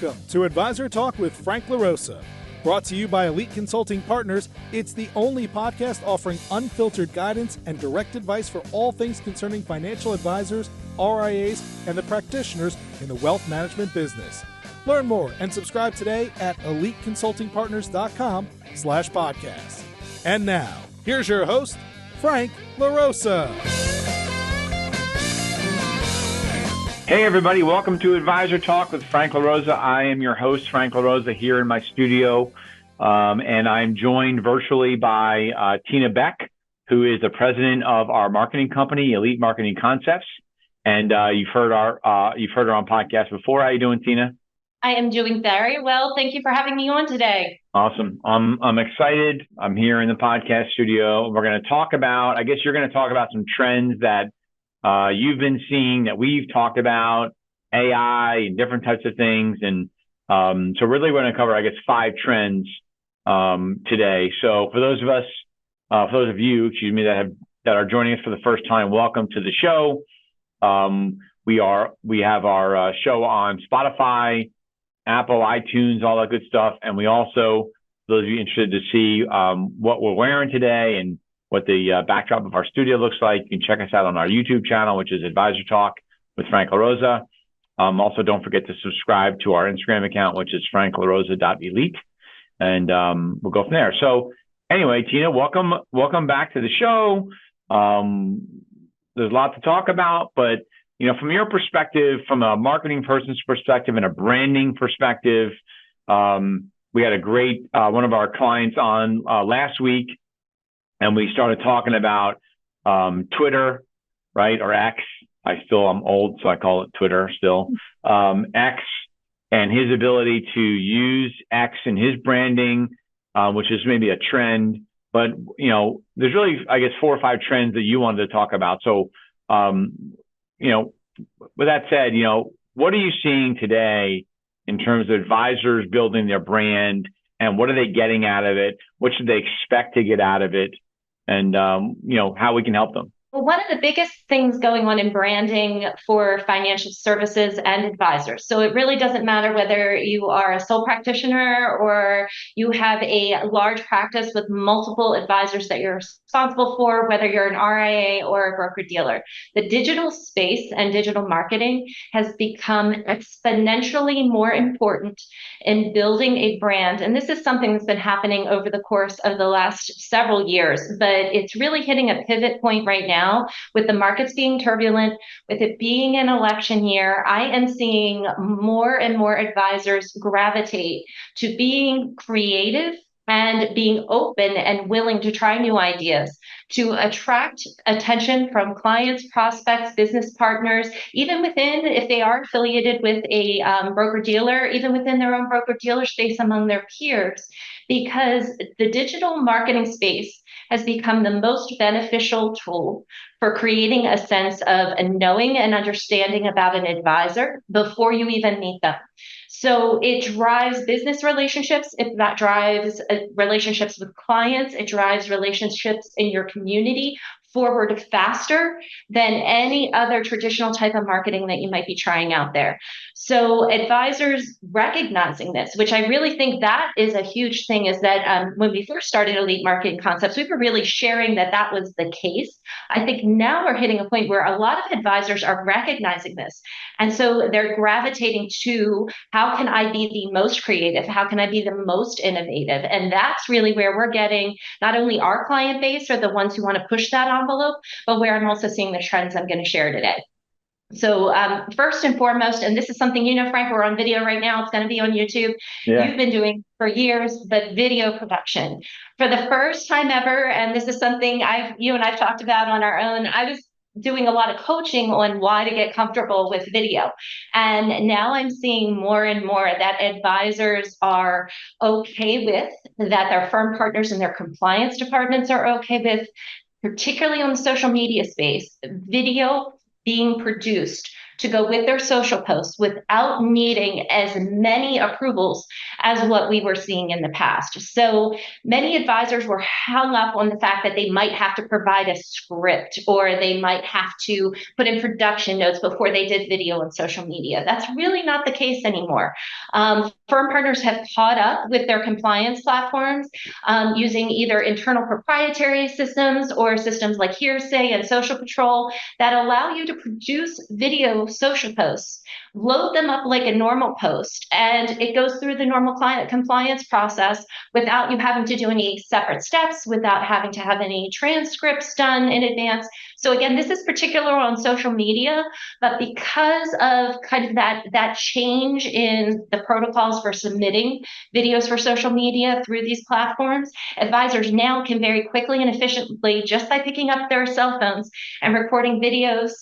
Welcome to Advisor Talk with Frank LaRosa. Brought to you by Elite Consulting Partners, it's the only podcast offering unfiltered guidance and direct advice for all things concerning financial advisors, RIAs, and the practitioners in the wealth management business. Learn more and subscribe today at eliteconsultingpartners.com/podcast. And now, here's your host, Frank LaRosa. Hey everybody, welcome to Advisor Talk with Frank LaRosa. I am your host, Frank LaRosa, here in my studio, and I'm joined virtually by Tina Beck, who is the president of our marketing company, Elite Marketing Concepts. And you've heard her on podcast before. How you doing, Tina? I am doing very well. Thank you for having me on today. Awesome. I'm excited. I'm here in the podcast studio. We're going to talk about, I guess you're going to talk about some trends that you've been seeing, that we've talked about, AI and different types of things. And so really we're going to cover, I guess, 5 trends today. So for those of you, that are joining us for the first time, welcome to the show. We have our show on Spotify, Apple, iTunes, all that good stuff. And we also, those of you interested to see what we're wearing today and what the backdrop of our studio looks like, you can check us out on our YouTube channel, which is Advisor Talk with Frank LaRosa. Also, don't forget to subscribe to our Instagram account, which is franklarosa.elite. And we'll go from there. So anyway, Tina, welcome back to the show. There's a lot to talk about, but from your perspective, from a marketing person's perspective and a branding perspective, we had a great one of our clients on last week. And we started talking about Twitter, right, or X. I'm old, so I call it Twitter still. X, and his ability to use X in his branding, which is maybe a trend. But, there's really, I guess, 4 or 5 trends that you wanted to talk about. So, with that said, what are you seeing today in terms of advisors building their brand, and what are they getting out of it? What should they expect to get out of it? And, how we can help them. Well, one of the biggest things going on in branding for financial services and advisors. So it really doesn't matter whether you are a sole practitioner or you have a large practice with multiple advisors that you're responsible for, whether you're an RIA or a broker-dealer. The digital space and digital marketing has become exponentially more important in building a brand. And this is something that's been happening over the course of the last several years, but it's really hitting a pivot point right now. With the markets being turbulent, with it being an election year, I am seeing more and more advisors gravitate to being creative and being open and willing to try new ideas to attract attention from clients, prospects, business partners, even within, if they are affiliated with a broker-dealer, even within their own broker-dealer space among their peers, because the digital marketing space has become the most beneficial tool for creating a sense of a knowing and understanding about an advisor before you even meet them. So it drives business relationships. That drives relationships with clients. It drives relationships in your community forward faster than any other traditional type of marketing that you might be trying out there. So advisors recognizing this, which I really think that is a huge thing, is that when we first started Elite Marketing Concepts, we were really sharing that was the case. I think now we're hitting a point where a lot of advisors are recognizing this. And so they're gravitating to, how can I be the most creative? How can I be the most innovative? And that's really where we're getting not only our client base or the ones who want to push that envelope, but where I'm also seeing the trends I'm going to share today. So first and foremost, and this is something, Frank, we're on video right now. It's going to be on YouTube. Yeah. You've been doing for years, but video production. For the first time ever, and this is something you and I've talked about on our own, I was doing a lot of coaching on why to get comfortable with video. And now I'm seeing more and more that advisors are okay with, that their firm partners and their compliance departments are okay with, particularly on the social media space, video being produced to go with their social posts without needing as many approvals as what we were seeing in the past. So many advisors were hung up on the fact that they might have to provide a script or they might have to put in production notes before they did video and social media. That's really not the case anymore. Firm partners have caught up with their compliance platforms using either internal proprietary systems or systems like Hearsay and Social Patrol that allow you to produce video social posts, load them up like a normal post, and it goes through the normal client compliance process without you having to do any separate steps, without having to have any transcripts done in advance. So again, this is particular on social media, but because of kind of that change in the protocols for submitting videos for social media through these platforms, advisors now can very quickly and efficiently, just by picking up their cell phones and recording videos,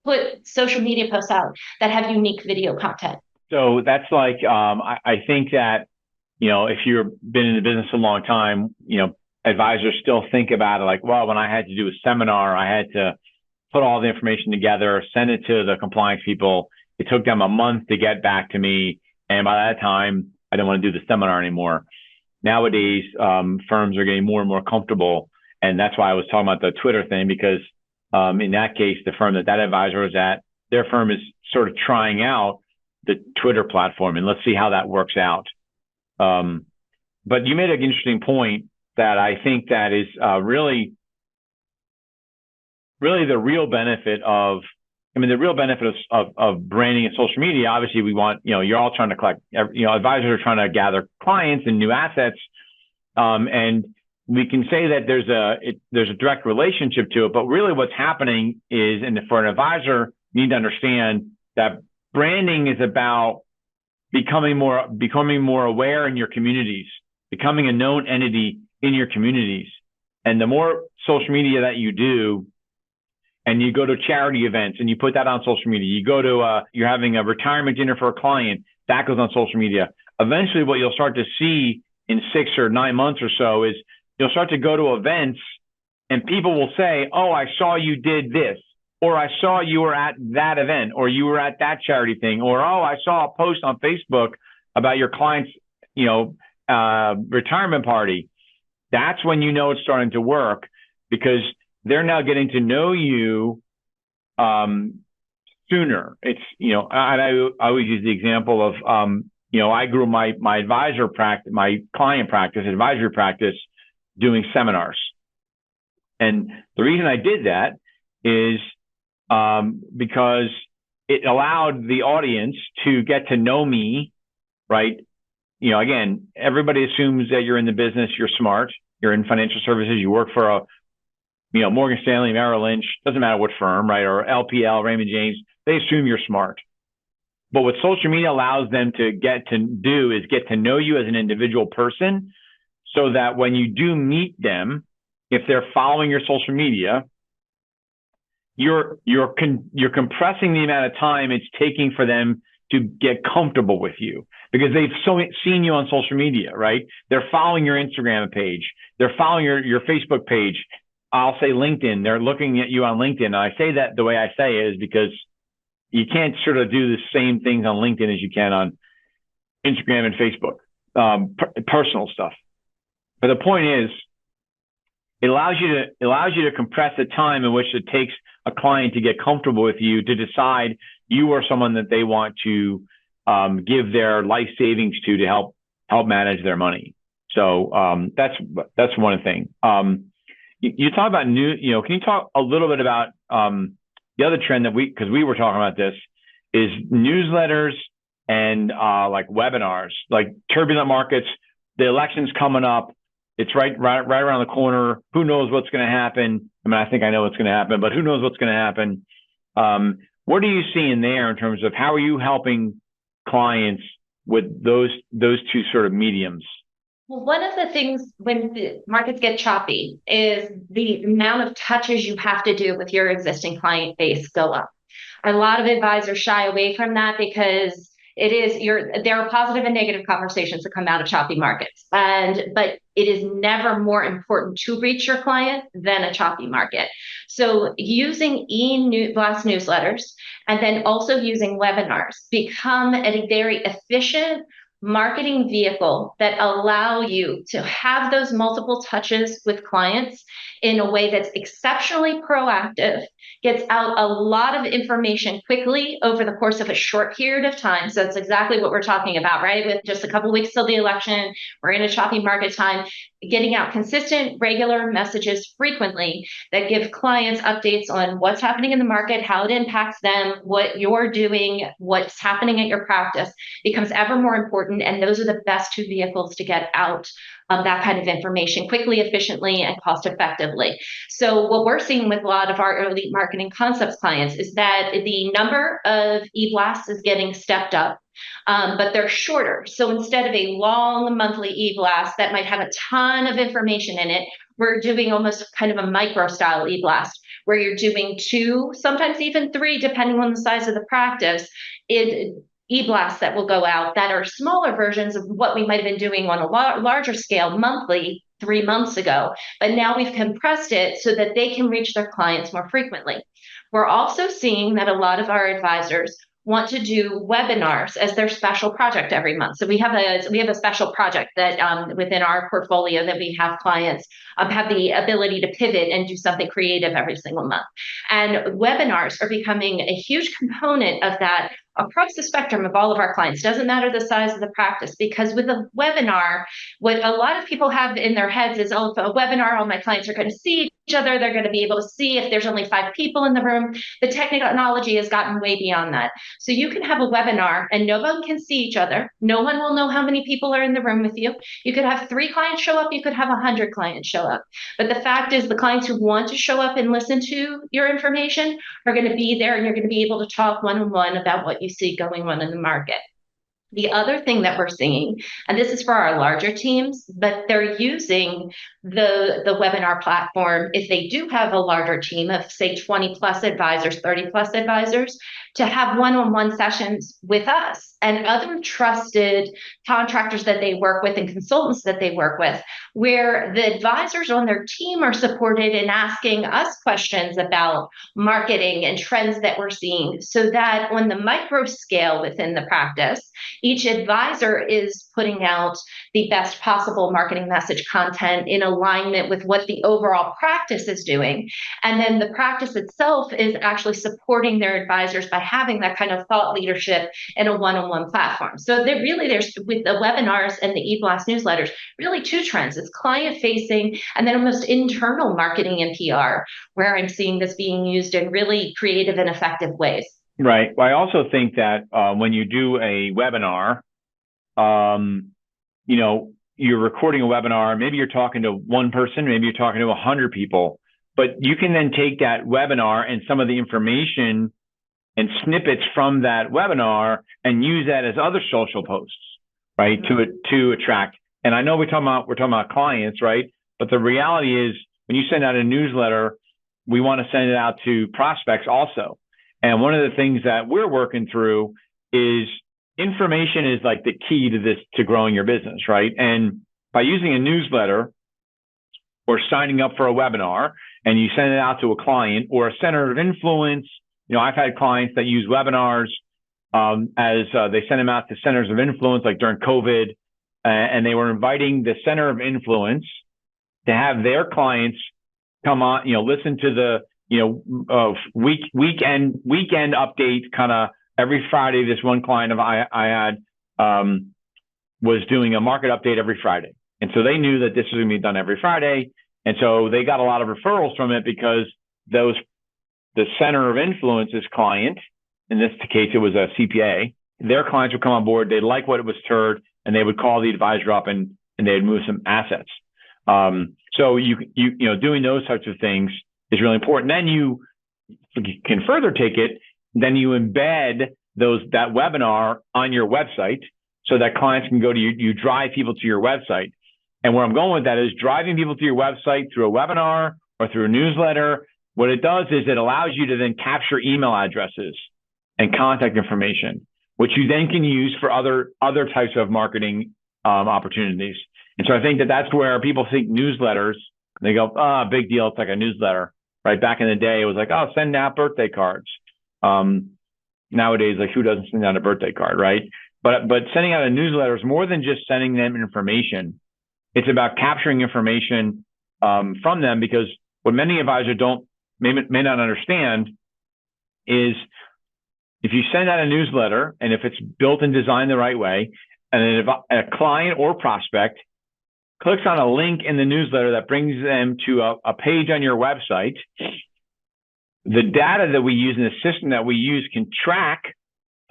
put social media posts out that have unique video content. So that's like, I think that, if you've been in the business a long time, advisors still think about it like, well, when I had to do a seminar, I had to put all the information together, send it to the compliance people. It took them a month to get back to me. And by that time, I didn't want to do the seminar anymore. Nowadays, firms are getting more and more comfortable. And that's why I was talking about the Twitter thing, because in that case, the firm that advisor was at, their firm is sort of trying out the Twitter platform, and let's see how that works out. But you made an interesting point that I think that is really the real benefit of, the real benefit of branding and social media. Obviously, we want, you're all trying to collect, advisors are trying to gather clients and new assets. And we can say that there's a direct relationship to it, but really what's happening is, and for an advisor, you need to understand that branding is about becoming more aware in your communities, becoming a known entity in your communities. And the more social media that you do, and you go to charity events and you put that on social media, you go to, you're having a retirement dinner for a client, that goes on social media. Eventually what you'll start to see in 6 or 9 months or so is you'll start to go to events and people will say, oh, I saw you did this, or I saw you were at that event, or you were at that charity thing, or, oh, I saw a post on Facebook about your client's, retirement party. That's when you know it's starting to work, because they're now getting to know you sooner. It's, I always use the example of, I grew my client practice, advisory practice, doing seminars. And the reason I did that is because it allowed the audience to get to know me, right? Again, everybody assumes that you're in the business, you're smart, you're in financial services, you work for a, Morgan Stanley, Merrill Lynch, doesn't matter what firm, right? Or LPL, Raymond James, they assume you're smart. But what social media allows them to get to do is get to know you as an individual person, so that when you do meet them, if they're following your social media, you're compressing the amount of time it's taking for them to get comfortable with you, because they've seen you on social media, right? They're following your Instagram page. They're following your Facebook page. I'll say LinkedIn. They're looking at you on LinkedIn. And I say that the way I say it is because you can't sort of do the same things on LinkedIn as you can on Instagram and Facebook, personal stuff. But the point is, it allows you to compress the time in which it takes a client to get comfortable with you, to decide you are someone that they want to give their life savings to help manage their money. So that's one thing. You talk about can you talk a little bit about the other trend that because we were talking about this, is newsletters and like webinars, like turbulent markets, the election's coming up. It's right around the corner. Who knows what's going to happen? I think I know what's going to happen, but who knows what's going to happen? What are you seeing there in terms of how are you helping clients with those two sort of mediums? Well, one of the things when the markets get choppy is the amount of touches you have to do with your existing client base go up. A lot of advisors shy away from that because There are positive and negative conversations that come out of choppy markets. But it is never more important to reach your client than a choppy market. So using blast newsletters and then also using webinars become a very efficient marketing vehicle that allow you to have those multiple touches with clients in a way that's exceptionally proactive, gets out a lot of information quickly over the course of a short period of time. So that's exactly what we're talking about, right? With just a couple of weeks till the election, we're in a choppy market time, getting out consistent, regular messages frequently that give clients updates on what's happening in the market, how it impacts them, what you're doing, what's happening at your practice becomes ever more important. And those are the best two vehicles to get out that kind of information quickly, efficiently, and cost effectively. So what we're seeing with a lot of our elite marketing concepts clients is that the number of e-blasts is getting stepped up. But they're shorter. So instead of a long monthly e-blast that might have a ton of information in it, we're doing almost kind of a micro style e-blast where you're doing 2, sometimes even 3, depending on the size of the practice, e-blasts that will go out that are smaller versions of what we might have been doing on a larger scale monthly 3 months ago. But now we've compressed it so that they can reach their clients more frequently. We're also seeing that a lot of our advisors want to do webinars as their special project every month. So we have a special project that within our portfolio that we have clients have the ability to pivot and do something creative every single month. And webinars are becoming a huge component of that across the spectrum of all of our clients. Doesn't matter the size of the practice, because with a webinar, what a lot of people have in their heads is, oh, if a webinar, all my clients are going to see each other. They're going to be able to see if there's only 5 people in the room. The technology has gotten way beyond that. So you can have a webinar and no one can see each other. No one will know how many people are in the room with you. You could have 3 clients show up. You could have 100 clients show up. But the fact is the clients who want to show up and listen to your information are going to be there, and you're going to be able to talk one-on-one about what you see going on in the market. The other thing that we're seeing, and this is for our larger teams, but they're using the webinar platform if they do have a larger team of, say, 20 plus advisors, 30 plus advisors, to have one-on-one sessions with us and other trusted contractors that they work with and consultants that they work with, where the advisors on their team are supported in asking us questions about marketing and trends that we're seeing, so that on the micro scale within the practice, each advisor is putting out the best possible marketing message content in alignment with what the overall practice is doing. And then the practice itself is actually supporting their advisors by having that kind of thought leadership in a one-on-one platform. So there's with the webinars and the e-blast newsletters, really 2 trends. It's client-facing and then almost internal marketing and PR, where I'm seeing this being used in really creative and effective ways. Right. Well, I also think that when you do a webinar, you're recording a webinar, maybe you're talking to 1 person, maybe you're talking to 100 people, but you can then take that webinar and some of the information and snippets from that webinar and use that as other social posts, right? To attract. And I know we're talking about clients, right? But the reality is when you send out a newsletter, we want to send it out to prospects also. And one of the things that we're working through is information is like the key to this, to growing your business, right? And by using a newsletter or signing up for a webinar and you send it out to a client or a center of influence, I've had clients that use webinars as they send them out to centers of influence, like during COVID, and they were inviting the center of influence to have their clients come on, listen to the weekend update kind of every Friday. This one client of I had was doing a market update every Friday. And so they knew that this was going to be done every Friday. And so they got a lot of referrals from it because the center of influence's client, in this case, it was a CPA, their clients would come on board. They'd like what it was heard, and they would call the advisor up and they'd move some assets. So you doing those types of things is really important. Then you can further take it. Then you embed that webinar on your website so that clients can go to you drive people to your website. And where I'm going with that is driving people to your website through a webinar or through a newsletter. What it does is it allows you to then capture email addresses and contact information. which you then can use for other types of marketing opportunities. And so I think that's where people think newsletters, they go, big deal, it's like a newsletter, right? Back in the day, it was like, oh, send out birthday cards. Nowadays, like, who doesn't send out a birthday card, right? But sending out a newsletter is more than just sending them information. It's about capturing information from them, because what many advisors may not understand is, if you send out a newsletter and if it's built and designed the right way, and then if a client or prospect clicks on a link in the newsletter that brings them to a page on your website, the data that we use and the system that we use can track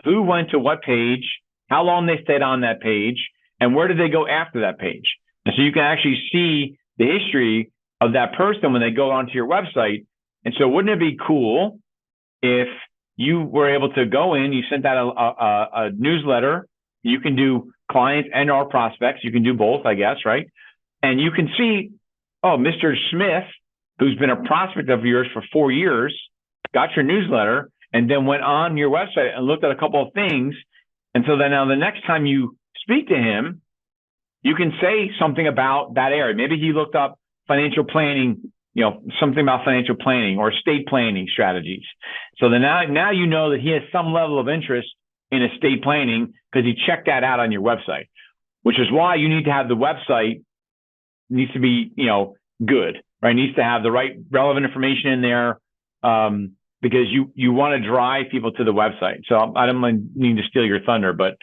who went to what page, how long they stayed on that page, and where did they go after that page. And so you can actually see the history of that person when they go onto your website. And so wouldn't it be cool if you were able to go in, you sent out a newsletter, you can do clients and or prospects, you can do both, I guess, right? And you can see, oh, Mr. Smith, who's been a prospect of yours for 4 years, got your newsletter, and then went on your website and looked at a couple of things. And so then now the next time you speak to him, you can say something about that area. Maybe he looked up financial planning, something about financial planning or estate planning strategies. So then now you know that he has some level of interest in estate planning because he checked that out on your website, which is why you need to have the website needs to be, good, right? It needs to have the right relevant information in there, because you want to drive people to the website. So I don't mean to steal your thunder, but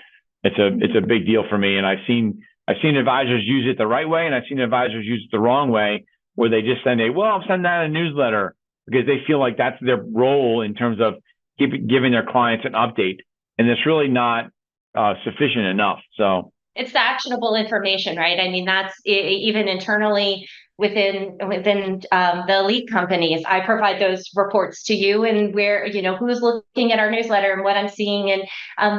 it's a big deal for me. And I've seen advisors use it the right way, and I've seen advisors use it the wrong way, where they just send I'm sending out a newsletter because they feel like that's their role in terms of giving their clients an update. And it's really not sufficient enough. So it's the actionable information, right? I mean, that's even internally within the elite companies. I provide those reports to you, and where, who's looking at our newsletter and what I'm seeing. And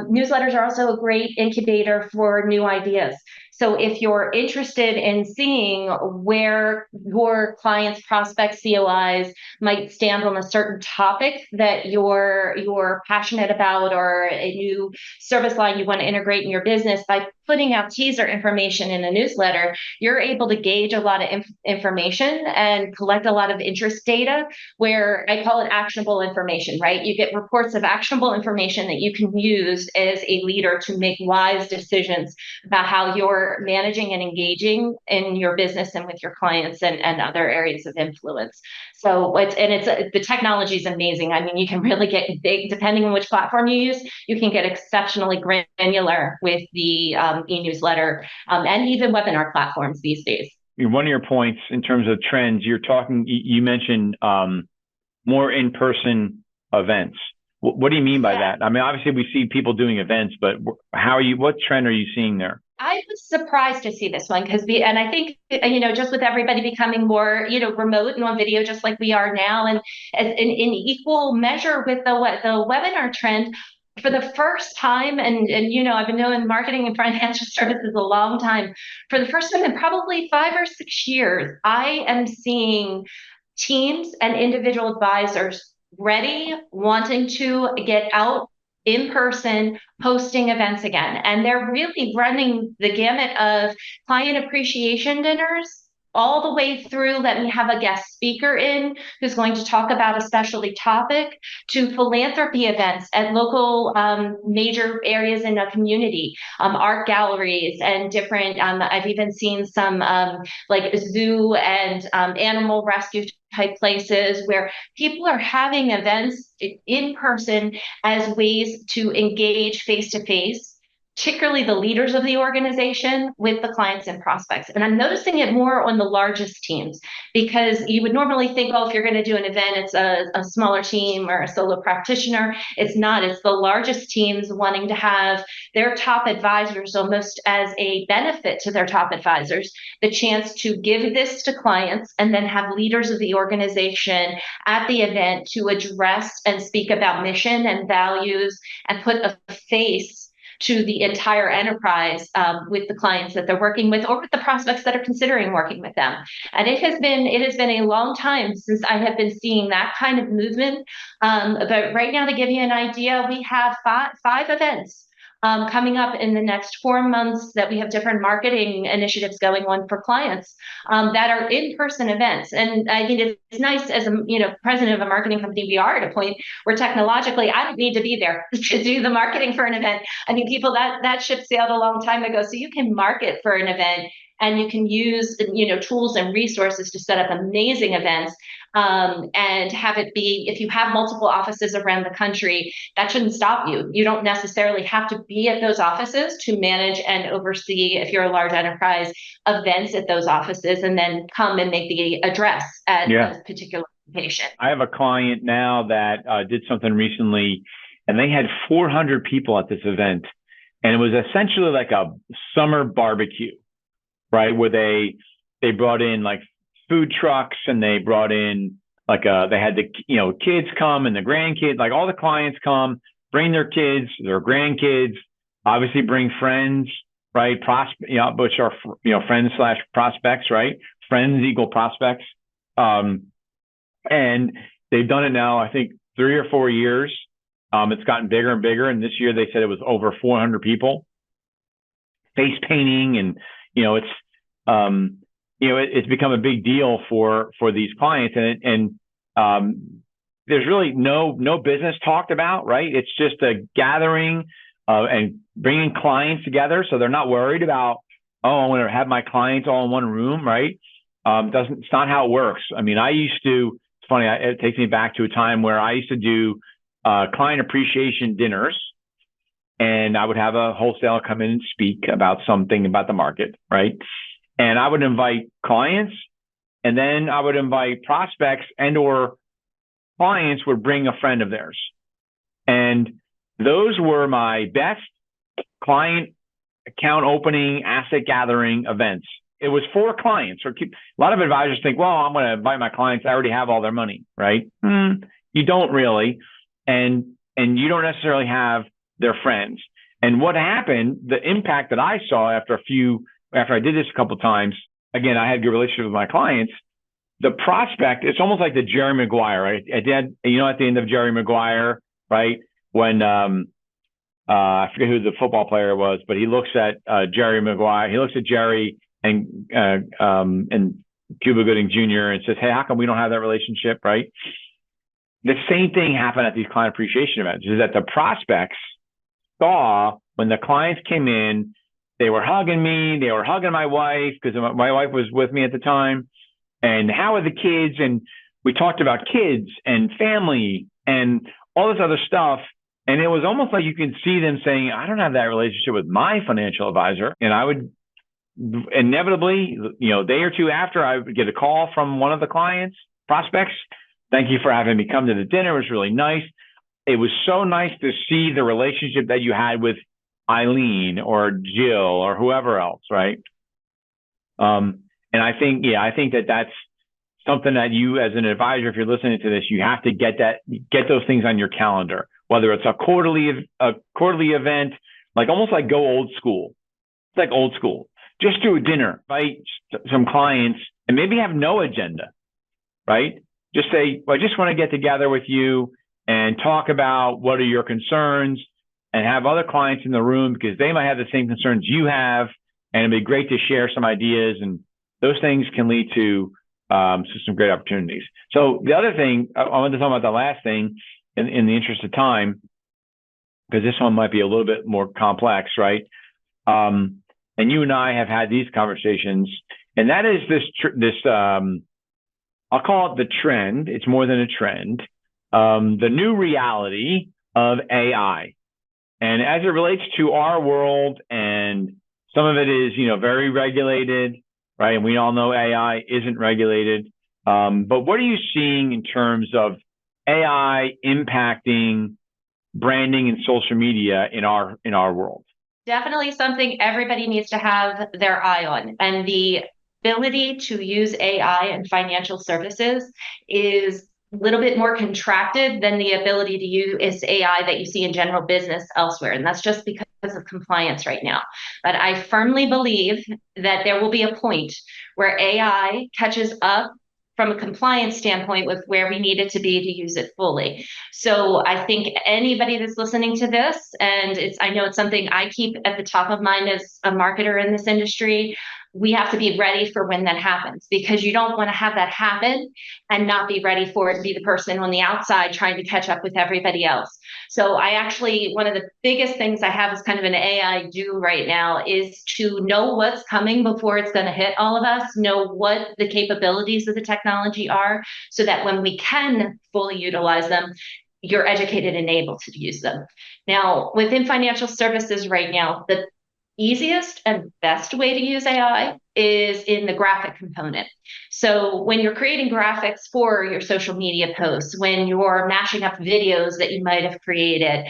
newsletters are also a great incubator for new ideas. So if you're interested in seeing where your clients, prospects, COIs might stand on a certain topic that you're passionate about, or a new service line you want to integrate in your business, by putting out teaser information in a newsletter, you're able to gauge a lot of information and collect a lot of interest data, where I call it actionable information, right? You get reports of actionable information that you can use as a leader to make wise decisions about how you're managing and engaging in your business and with your clients and other areas of influence. So the technology is amazing. I mean, you can really get big, depending on which platform you use. You can get exceptionally granular with the e-newsletter and even webinar platforms these days. One of your points in terms of trends, you mentioned more in-person events. What do you mean by that? I mean, obviously we see people doing events, but what trend are you seeing there? I was surprised to see this one and I think, just with everybody becoming more, remote and on video, just like we are now, and as in equal measure with the webinar trend, for the first time, and I've been doing marketing and financial services a long time. For the first time in probably 5 or 6 years, I am seeing teams and individual advisors ready, wanting to get out in person, hosting events again. And they're really running the gamut of client appreciation dinners all the way through, let me have a guest speaker in who's going to talk about a specialty topic, to philanthropy events at local major areas in a community, art galleries and different, I've even seen some like zoo and animal rescue type places where people are having events in person as ways to engage face to face, particularly the leaders of the organization, with the clients and prospects. And I'm noticing it more on the largest teams, because you would normally think, if you're going to do an event, it's a smaller team or a solo practitioner. It's not. It's the largest teams wanting to have their top advisors, almost as a benefit to their top advisors, the chance to give this to clients and then have leaders of the organization at the event to address and speak about mission and values and put a face to the entire enterprise with the clients that they're working with, or with the prospects that are considering working with them. And it has been a long time since I have been seeing that kind of movement. But right now, to give you an idea, we have five events coming up in the next 4 months that we have different marketing initiatives going on for clients that are in-person events. And I think it's nice as a president of a marketing company, we are at a point where technologically I don't need to be there to do the marketing for an event. I mean, people that ship sailed a long time ago. So you can market for an event and you can use tools and resources to set up amazing events. And have it be, if you have multiple offices around the country, that shouldn't stop you. You don't necessarily have to be at those offices to manage and oversee, if you're a large enterprise, events at those offices, and then come and make the address at a particular location. I have a client now that did something recently, and they had 400 people at this event. And it was essentially like a summer barbecue, right? Where they brought in like food trucks, and they brought in like they had the kids come and the grandkids, like all the clients come, bring their kids, their grandkids, obviously bring friends, right? Which are friends / prospects, right? Friends equal prospects. And they've done it now, I think 3 or 4 years. It's gotten bigger and bigger, and this year they said it was over 400 people. Face painting, and it's become a big deal for these clients, and there's really no business talked about, right? It's just a gathering and bringing clients together, so they're not worried about, I'm going to have my clients all in one room, right? It's not how it works. I mean, it's funny, it takes me back to a time where I used to do client appreciation dinners, and I would have a wholesaler come in and speak about something about the market, right? And I would invite clients, and then I would invite prospects, and or clients would bring a friend of theirs. And those were my best client account opening, asset gathering events. It was for clients. A lot of advisors think, well, I'm going to invite my clients. I already have all their money, right? You don't really. And you don't necessarily have their friends. And what happened, the impact that I saw after I did this a couple of times, again, I had a good relationship with my clients. The prospect, it's almost like the Jerry Maguire, right? At the end of Jerry Maguire, right? When I forget who the football player was, but he looks at Jerry Maguire. He looks at Jerry and Cuba Gooding Jr. and says, "Hey, how come we don't have that relationship?" Right? The same thing happened at these client appreciation events. Is that the prospects saw when the clients came in, they were hugging me, they were hugging my wife, because my wife was with me at the time. And how are the kids? And we talked about kids and family and all this other stuff. And it was almost like you can see them saying, I don't have that relationship with my financial advisor. And I would inevitably, a day or two after, I would get a call from one of the clients, prospects. Thank you for having me come to the dinner. It was really nice. It was so nice to see the relationship that you had with Eileen or Jill or whoever else, right? And I think that that's something that you, as an advisor, if you're listening to this, you have to get those things on your calendar, whether it's a quarterly event, like almost like go old school. It's like old school. Just do a dinner, invite some clients, and maybe have no agenda, right? Just say, well, I just want to get together with you and talk about what are your concerns, and have other clients in the room because they might have the same concerns you have, and it'd be great to share some ideas, and those things can lead to some great opportunities. So the other thing, I want to talk about the last thing in the interest of time, because this one might be a little bit more complex, right? And you and I have had these conversations, and that is this I'll call it the trend. It's more than a trend. The new reality of AI. And as it relates to our world, and some of it is, very regulated, right? And we all know AI isn't regulated. But what are you seeing in terms of AI impacting branding and social media in our world? Definitely something everybody needs to have their eye on. And the ability to use AI in financial services is a little bit more contracted than the ability to use AI that you see in general business elsewhere. And that's just because of compliance right now. But I firmly believe that there will be a point where AI catches up from a compliance standpoint with where we need it to be to use it fully. So I think anybody that's listening to this, and I know it's something I keep at the top of mind as a marketer in this industry, we have to be ready for when that happens, because you don't want to have that happen and not be ready for it and be the person on the outside trying to catch up with everybody else. So one of the biggest things I have as kind of an AI do right now is to know what's coming before it's going to hit all of us, know what the capabilities of the technology are, so that when we can fully utilize them, you're educated and able to use them. Now, within financial services right now, the easiest and best way to use AI is in the graphic component. So when you're creating graphics for your social media posts, when you're mashing up videos that you might have created,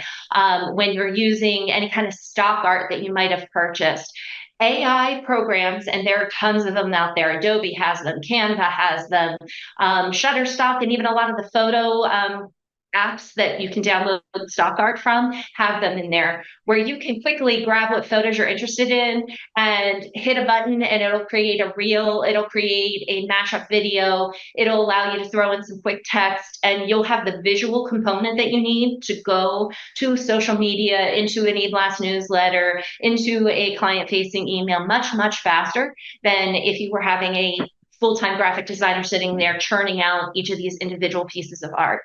when you're using any kind of stock art that you might have purchased, AI programs, and there are tons of them out there. Adobe has them, Canva has them, Shutterstock, and even a lot of the photo apps that you can download stock art from have them in there, where you can quickly grab what photos you're interested in and hit a button, and it'll create a reel, it'll create a mashup video, it'll allow you to throw in some quick text, and you'll have the visual component that you need to go to social media, into an e-blast newsletter, into a client-facing email much, much faster than if you were having a full-time graphic designer sitting there churning out each of these individual pieces of art.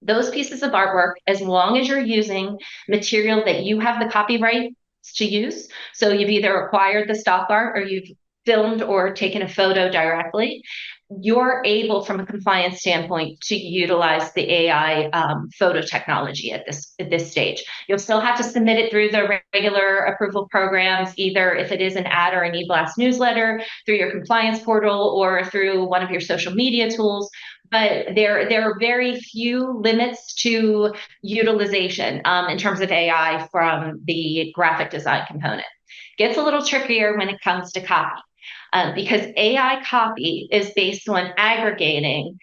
Those pieces of artwork, as long as you're using material that you have the copyright to use, so you've either acquired the stock art or you've filmed or taken a photo directly, you're able, from a compliance standpoint, to utilize the AI photo technology at this stage. You'll still have to submit it through the regular approval programs, either if it is an ad or an e-blast newsletter, through your compliance portal or through one of your social media tools. But there are very few limits to utilization in terms of AI from the graphic design component. Gets a little trickier when it comes to copy. Because AI copy is based on aggregating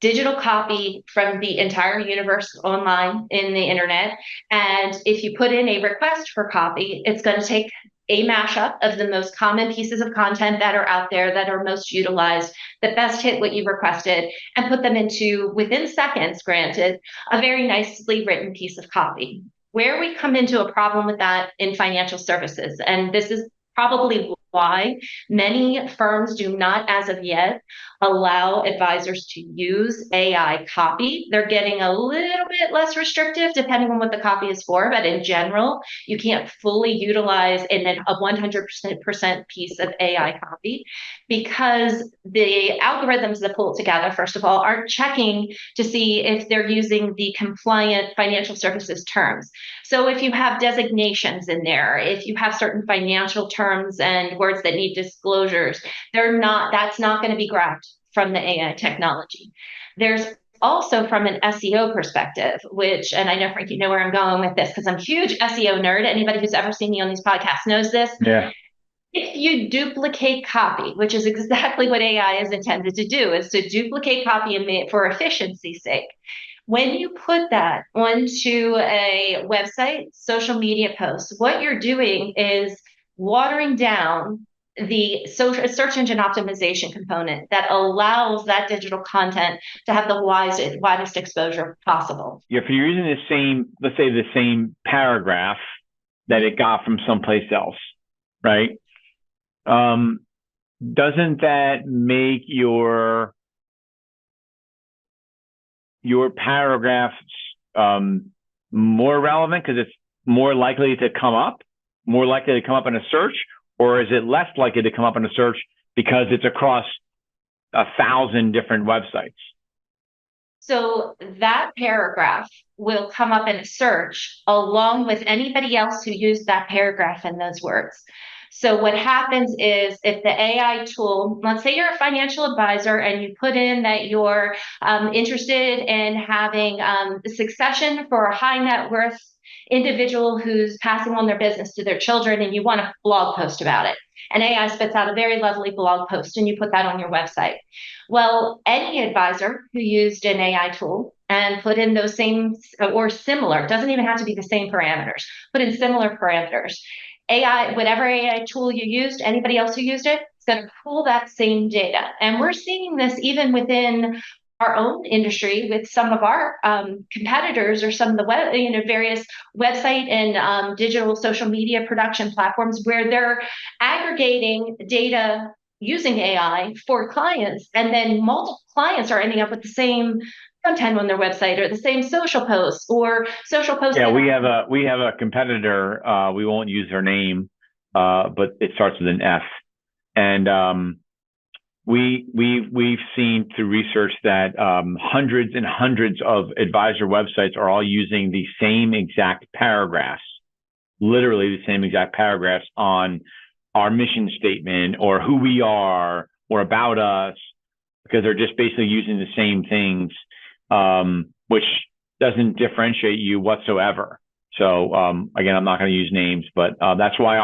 digital copy from the entire universe online in the internet. And if you put in a request for copy, it's going to take a mashup of the most common pieces of content that are out there that are most utilized, that best hit what you requested, and put them into, within seconds, granted, a very nicely written piece of copy. Where we come into a problem with that in financial services, and this is probably why many firms do not, as of yet, allow advisors to use AI copy. They're getting a little bit less restrictive depending on what the copy is for, but in general, you can't fully utilize a 100% piece of AI copy, because the algorithms that pull it together, first of all, aren't checking to see if they're using the compliant financial services terms. So if you have designations in there, if you have certain financial terms and words that need disclosures, that's not going to be grabbed from the AI technology. There's also, from an SEO perspective, and I know, Frank, you know where I'm going with this, because I'm a huge SEO nerd. Anybody who's ever seen me on these podcasts knows this. Yeah. If you duplicate copy, which is exactly what AI is intended to do, is to duplicate copy and for efficiency's sake. When you put that onto a website, social media posts, what you're doing is watering down the search engine optimization component that allows that digital content to have the widest exposure possible. If you're using the same, let's say the same paragraph that it got from someplace else, right? Doesn't that make your paragraphs more relevant because it's more likely to come up in a search? Or is it less likely to come up in a search because it's across 1,000 different websites? So that paragraph will come up in a search along with anybody else who used that paragraph and those words. So what happens is, if the AI tool, let's say you're a financial advisor and you put in that you're interested in having succession for a high net worth individual who's passing on their business to their children, and you want a blog post about it. And AI spits out a very lovely blog post, and you put that on your website. Well, any advisor who used an AI tool and put in those same or similar, doesn't even have to be the same parameters, put in similar parameters. AI, whatever AI tool you used, anybody else who used it, going to pull that same data. And we're seeing this even within our own industry with some of our competitors or some of the various website and digital social media production platforms where they're aggregating data using AI for clients, and then multiple clients are ending up with the same content on their website or the same social posts or social posts. Yeah, we have a competitor. We won't use her name, but it starts with an F, and we've seen through research that hundreds and hundreds of advisor websites are all using the same exact paragraphs, literally the same exact paragraphs on our mission statement or who we are or about us, because they're just basically using the same things, which doesn't differentiate you whatsoever. So again, I'm not going to use names, but that's why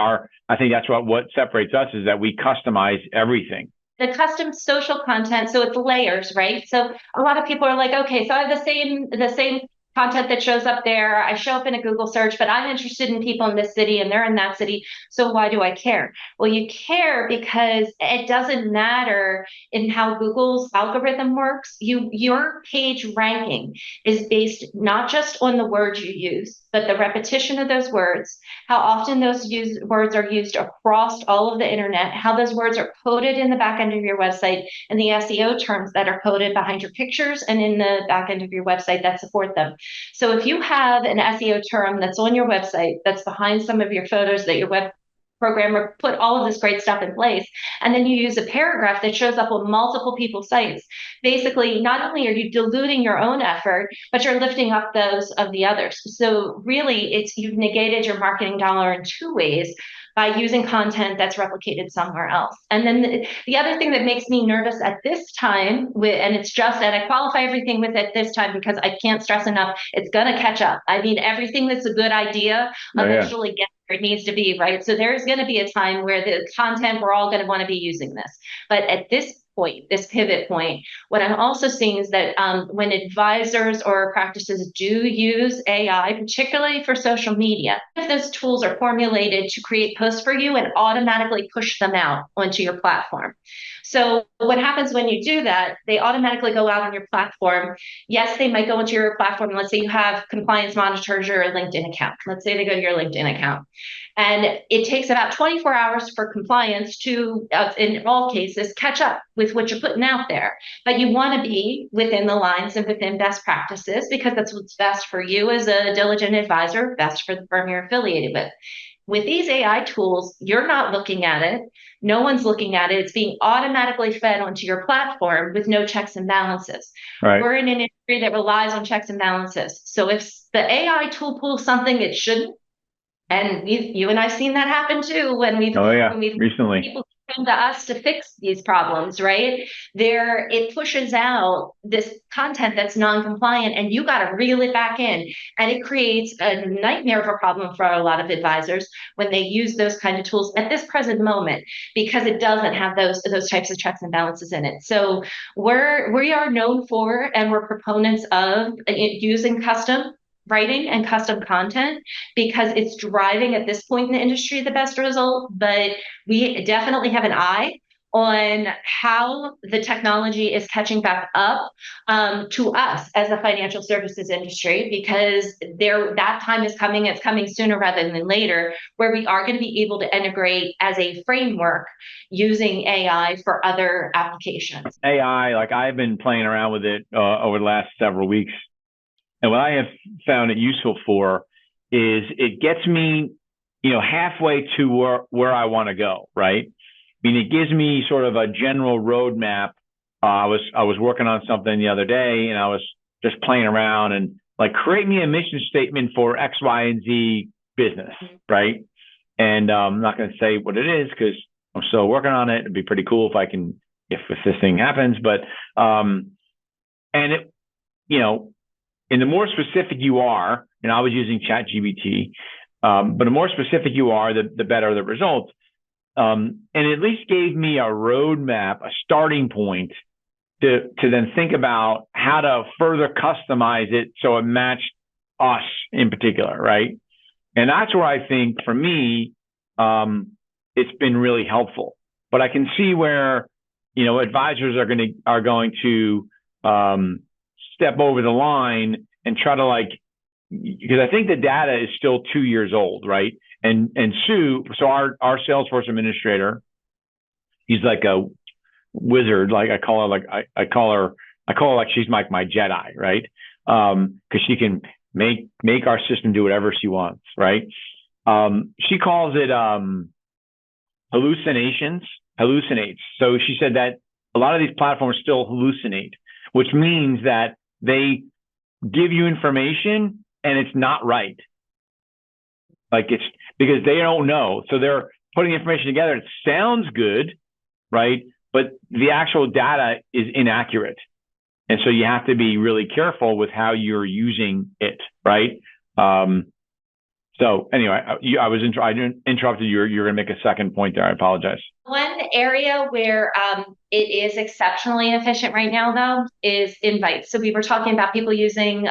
I think that's what separates us is that we customize everything. The custom social content, so it's layers, right? So a lot of people are like, okay, so I have the same content that shows up there. I show up in a Google search, but I'm interested in people in this city and they're in that city. So why do I care? Well, you care because it doesn't matter in how Google's algorithm works. Your page ranking is based not just on the words you use, but the repetition of those words, how often those words are used across all of the internet, how those words are coded in the back end of your website, and the SEO terms that are coded behind your pictures and in the back end of your website that support them. So if you have an SEO term that's on your website, that's behind some of your photos that your web programmer put all of this great stuff in place, and then you use a paragraph that shows up on multiple people's sites, basically not only are you diluting your own effort, but you're lifting up those of the others. So really, you've negated your marketing dollar in two ways by using content that's replicated somewhere else. And then the other thing that makes me nervous at this time, and I qualify everything with at this time because I can't stress enough, it's going to catch up. I mean, everything that's a good idea eventually gets where it needs to be, right? So there's going to be a time where the content, we're all going to want to be using this. But at this point, this pivot point, what I'm also seeing is that when advisors or practices do use AI, particularly for social media, if those tools are formulated to create posts for you and automatically push them out onto your platform. So what happens when you do that, they automatically go out on your platform. Yes, they might go into your platform. Let's say you have compliance monitors your LinkedIn account. Let's say they go to your LinkedIn account. And it takes about 24 hours for compliance to, in all cases, catch up with what you're putting out there. But you want to be within the lines and within best practices because that's what's best for you as a diligent advisor, best for the firm you're affiliated with. With these AI tools, you're not looking at it. No one's looking at it. It's being automatically fed onto your platform with no checks and balances. Right. We're in an industry that relies on checks and balances. So if the AI tool pulls something it shouldn't, and you and I've seen that happen too when we've recently people come to us to fix these problems, right? It pushes out this content that's non-compliant, and you got to reel it back in, and it creates a nightmare of a problem for a lot of advisors when they use those kind of tools at this present moment because it doesn't have those types of checks and balances in it. So we are known for, and we're proponents of using custom writing and custom content because it's driving at this point in the industry the best result. But we definitely have an eye on how the technology is catching back up to us as a financial services industry, because that time is coming. It's coming sooner rather than later, where we are going to be able to integrate as a framework using AI for other applications. AI, like I've been playing around with it over the last several weeks. And what I have found it useful for is it gets me, halfway to where I want to go, right? I mean, it gives me sort of a general roadmap. I was working on something the other day and I was just playing around and like, create me a mission statement for X, Y, and Z business, right? And I'm not going to say what it is because I'm still working on it. It'd be pretty cool if this thing happens, but, and it, and the more specific you are, and I was using ChatGPT, but the more specific you are, the better the results. And it at least gave me a roadmap, a starting point to then think about how to further customize it so it matched us in particular, right? And that's where I think for me, it's been really helpful. but I can see where, advisors are going to step over the line and try to because I think the data is still 2 years old, right? And Sue, so our Salesforce administrator, he's like a wizard. Like I call her like she's like my Jedi, right? Because she can make our system do whatever she wants, right? She calls it hallucinates. So she said that a lot of these platforms still hallucinate, which means that they give you information and it's not right. Like it's because they don't know. So they're putting information together. It sounds good, right? But the actual data is inaccurate. And so you have to be really careful with how you're using it, right? So anyway, I interrupted you. You're going to make a second point there. I apologize. One area where it is exceptionally efficient right now, though, is invites. So we were talking about people using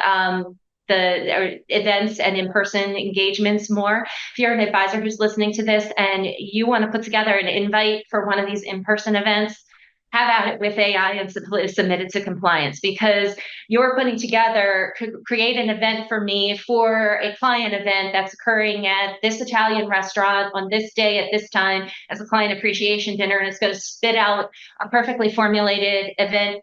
the events and in-person engagements more. If you're an advisor who's listening to this and you want to put together an invite for one of these in-person events, have at it with AI and submit it to compliance, because you're putting together, create an event for me for a client event that's occurring at this Italian restaurant on this day at this time as a client appreciation dinner, and it's going to spit out a perfectly formulated event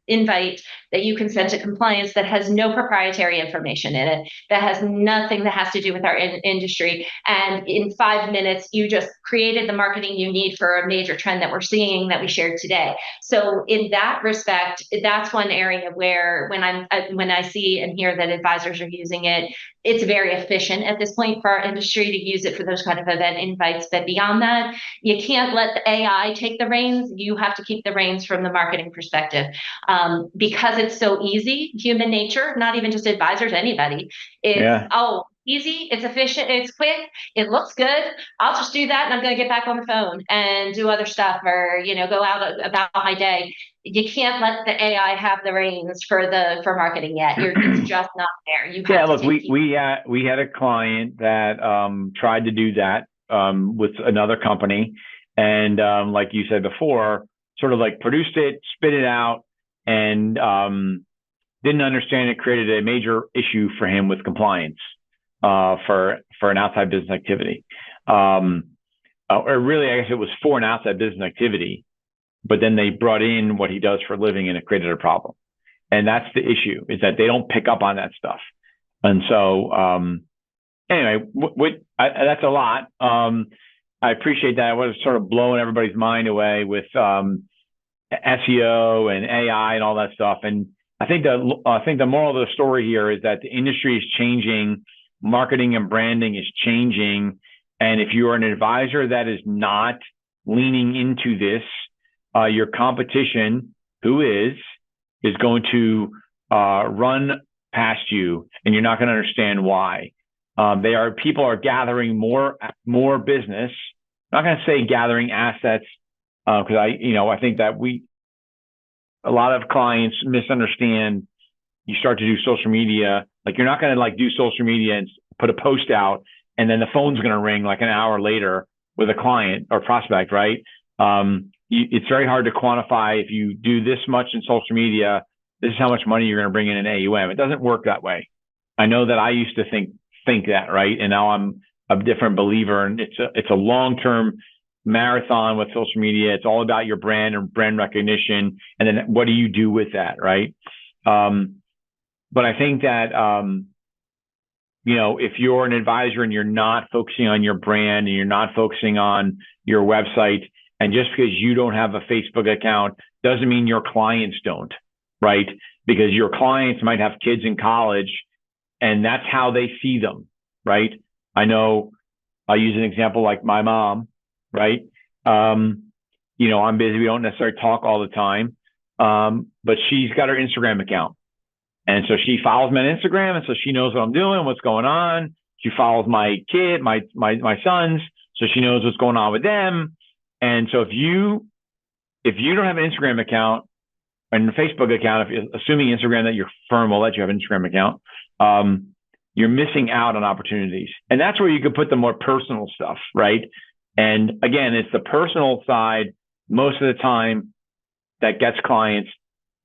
invite that you can send to compliance that has no proprietary information in it, that has nothing that has to do with our industry. And in 5 minutes, you just created the marketing you need for a major trend that we're seeing that we shared today. So in that respect, that's one area where when I see and hear that advisors are using it, it's very efficient at this point for our industry to use it for those kind of event invites. But beyond that, you can't let the AI take the reins. You have to keep the reins from the marketing perspective. Because it's so easy, human nature, not even just advisors, anybody, easy, it's efficient, it's quick, it looks good. I'll just do that and I'm going to get back on the phone and do other stuff or, go out about my day. You can't let the AI have the reins for marketing yet. It's just not there. We had a client that tried to do that with another company. And like you said before, sort of like produced it, spit it out, and didn't understand it created a major issue for him with compliance for an outside business activity. Or really, I guess it was for an outside business activity, but then they brought in what he does for a living and it created a problem. And that's the issue, is that they don't pick up on that stuff. And so anyway, that's a lot. I appreciate that. I was sort of blowing everybody's mind away with SEO and AI and all that stuff. And I think the moral of the story here is that the industry is changing, marketing and branding is changing. And if you are an advisor that is not leaning into this, your competition, who is going to run past you, and you're not going to understand why. People are gathering more business. I'm not going to say gathering assets, because I think that a lot of clients misunderstand. You start to do social media, like you're not going to do social media and put a post out, and then the phone's going to ring like an hour later with a client or prospect, right? It's very hard to quantify. If you do this much in social media, this is how much money you're going to bring in AUM. It doesn't work that way. I know that I used to think that, right? And now I'm a different believer, and it's a long-term marathon with social media. It's all about your brand and brand recognition, and then what do you do with that, right? But I think that if you're an advisor and you're not focusing on your brand and you're not focusing on your website, and just because you don't have a Facebook account doesn't mean your clients don't, right? Because your clients might have kids in college, and that's how they see them, right? I know I'll use an example like my mom, right? I'm busy. We don't necessarily talk all the time. But she's got her Instagram account. And so she follows me on Instagram. And so she knows what I'm doing, what's going on. She follows my kid, my sons. So she knows what's going on with them. And so if you don't have an Instagram account and a Facebook account, assuming Instagram that your firm will let you have an Instagram account, you're missing out on opportunities. And that's where you could put the more personal stuff, right? And again, it's the personal side most of the time that gets clients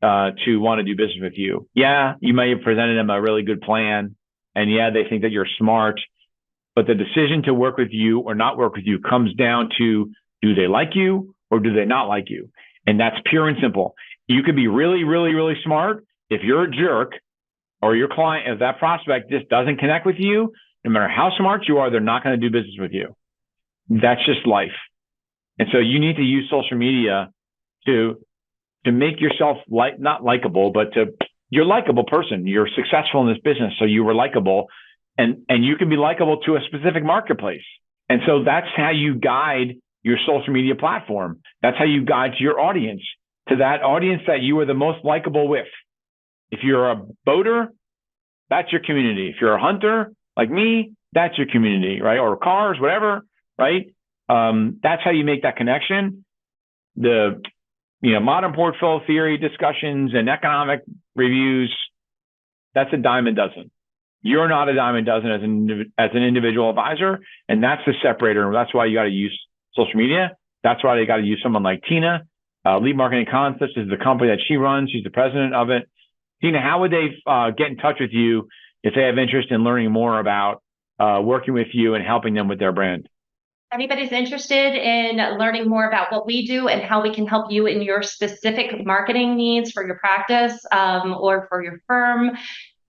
to want to do business with you. Yeah, you may have presented them a really good plan, and yeah, they think that you're smart, but the decision to work with you or not work with you comes down to, do they like you or do they not like you? And that's pure and simple. You could be really, really, really smart. If you're a jerk, or your client, if that prospect just doesn't connect with you, no matter how smart you are, they're not going to do business with you. That's just life. And so you need to use social media to make yourself not likable, but you're a likable person. You're successful in this business, so you were likable, and you can be likable to a specific marketplace. And so that's how you guide your social media platform. That's how you guide to your audience, to that audience that you are the most likable with. If you're a boater, that's your community. If you're a hunter like me, that's your community, right? Or cars, whatever, right? That's how you make that connection. The modern portfolio theory discussions and economic reviews, that's a dime a dozen. You're not a dime a dozen as an individual advisor, and that's the separator. That's why you got to use social media. That's why they got to use someone like Tina. Lead Marketing Concepts is the company that she runs. She's the president of it. Tina, how would they get in touch with you if they have interest in learning more about working with you and helping them with their brand? Anybody's interested in learning more about what we do and how we can help you in your specific marketing needs for your practice or for your firm,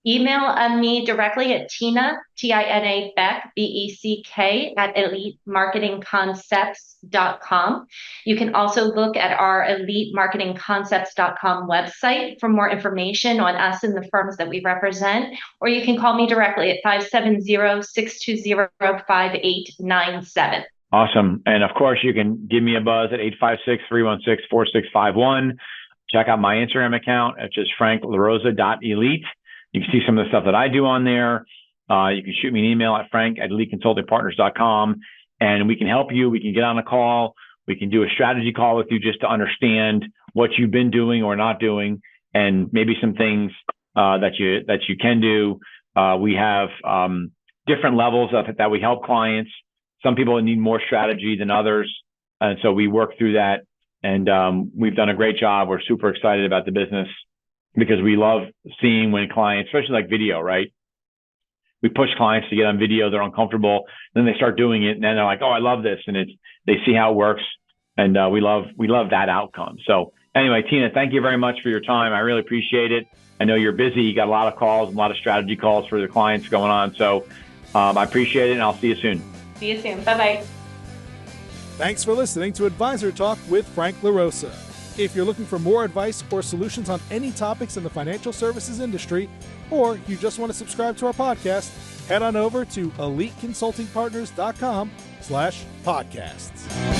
email me directly at Tina, Tina Beck, Beck, at elitemarketingconcepts.com. You can also look at our elitemarketingconcepts.com website for more information on us and the firms that we represent, or you can call me directly at 570-620-5897. Awesome. And of course, you can give me a buzz at 856-316-4651. Check out my Instagram account, which is franklarosa.elite. You can see some of the stuff that I do on there. You can shoot me an email at frank@eliteconsultingpartners.com, and we can help you. We can get on a call. We can do a strategy call with you just to understand what you've been doing or not doing, and maybe some things that you can do. We have different levels of it that we help clients. Some people need more strategy than others, and so we work through that. And we've done a great job. We're super excited about the business, because we love seeing when clients, especially like video, right? We push clients to get on video. They're uncomfortable. Then they start doing it, and then they're like, "Oh, I love this," and they see how it works, and we love that outcome. So anyway, Tina, thank you very much for your time. I really appreciate it. I know you're busy. You got a lot of calls, a lot of strategy calls for the clients going on. So I appreciate it, and I'll see you soon. See you soon. Bye-bye. Thanks for listening to Advisor Talk with Frank LaRosa. If you're looking for more advice or solutions on any topics in the financial services industry, or you just want to subscribe to our podcast, head on over to eliteconsultingpartners.com/podcasts.